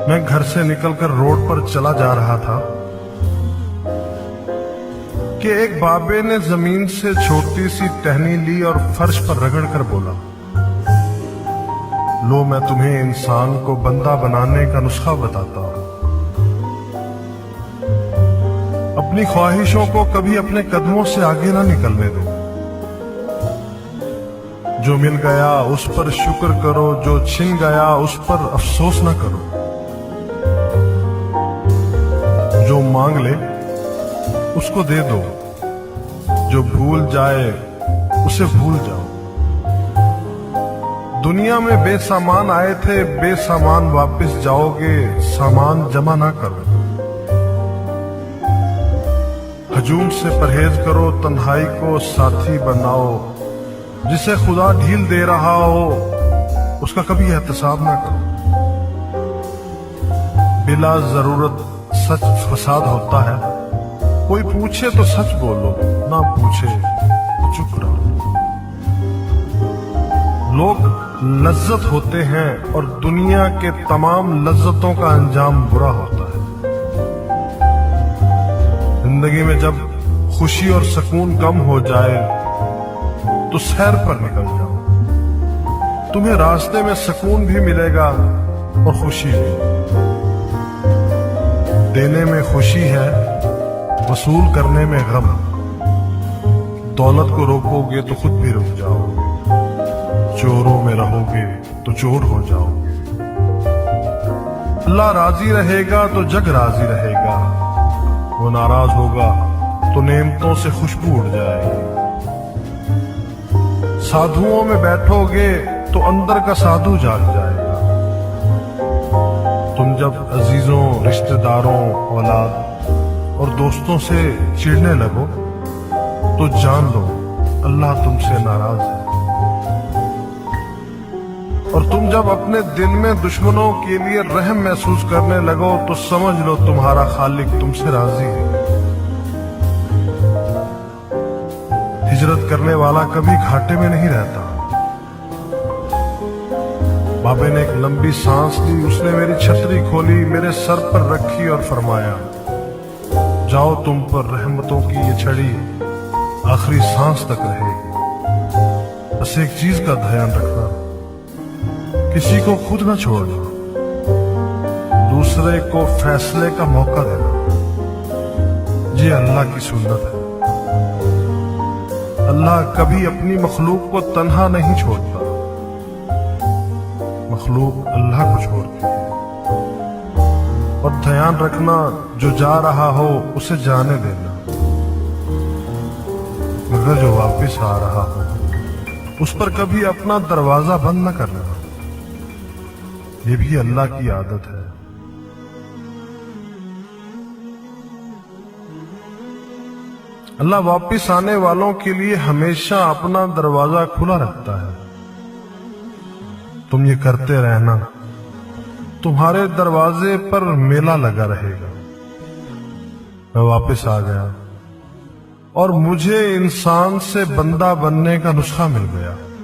میں گھر سے نکل کر روڈ پر چلا جا رہا تھا کہ ایک بابے نے زمین سے چھوٹی سی ٹہنی لی اور فرش پر رگڑ کر بولا، لو میں تمہیں انسان کو بندہ بنانے کا نسخہ بتاتا ہوں۔ اپنی خواہشوں کو کبھی اپنے قدموں سے آگے نہ نکلنے دو۔ جو مل گیا اس پر شکر کرو، جو چھن گیا اس پر افسوس نہ کرو۔ جو مانگ لے اس کو دے دو، جو بھول جائے اسے بھول جاؤ۔ دنیا میں بے سامان آئے تھے، بے سامان واپس جاؤ گے، سامان جمع نہ کرو۔ ہجوم سے پرہیز کرو، تنہائی کو ساتھی بناؤ۔ جسے خدا ڈھیل دے رہا ہو اس کا کبھی احتساب نہ کرو۔ بلا ضرورت سچ فساد ہوتا ہے، کوئی پوچھے تو سچ بولو، نہ پوچھے تو چپ رہو۔ لوگ لذت ہوتے ہیں اور دنیا کے تمام لذتوں کا انجام برا ہوتا ہے۔ زندگی میں جب خوشی اور سکون کم ہو جائے تو سیر پر نکل جاؤ، تمہیں راستے میں سکون بھی ملے گا اور خوشی بھی۔ دینے میں خوشی ہے، وصول کرنے میں غم۔ دولت کو روکو گے تو خود بھی رک جاؤ گے، چوروں میں رہو گے تو چور ہو جاؤ گے۔ اللہ راضی رہے گا تو جگ راضی رہے گا، وہ ناراض ہوگا تو نعمتوں سے خوشبو اڑ جائے گی۔ سادھوؤں میں بیٹھو گے تو اندر کا سادھو جاگ جائے گا۔ تم جب عزیزوں، رشتہ داروں، اولاد اور دوستوں سے چڑھنے لگو تو جان لو اللہ تم سے ناراض ہے۔ اور تم جب اپنے دل میں دشمنوں کے لیے رحم محسوس کرنے لگو تو سمجھ لو تمہارا خالق تم سے راضی ہے۔ ہجرت کرنے والا کبھی گھاٹے میں نہیں رہتا۔ بابے نے ایک لمبی سانس لی، اس نے میری چھتری کھولی، میرے سر پر رکھی اور فرمایا، جاؤ تم پر رحمتوں کی یہ چھڑی آخری سانس تک رہے گی۔ بس ایک چیز کا دھیان رکھنا، کسی کو خود نہ چھوڑنا، دوسرے کو فیصلے کا موقع دینا۔ یہ اللہ کی سنت ہے۔ اللہ کبھی اپنی مخلوق کو تنہا نہیں چھوڑتا، مخلوق اللہ کو چھوڑتی ہے۔ اور دھیان رکھنا، جو جا رہا ہو اسے جانے دینا، مگر جو واپس آ رہا ہو اس پر کبھی اپنا دروازہ بند نہ کرنا۔ یہ بھی اللہ کی عادت ہے۔ اللہ واپس آنے والوں کے لیے ہمیشہ اپنا دروازہ کھلا رکھتا ہے۔ تم یہ کرتے رہنا، تمہارے دروازے پر میلہ لگا رہے گا۔ میں واپس آ گیا اور مجھے انسان سے بندہ بننے کا نسخہ مل گیا۔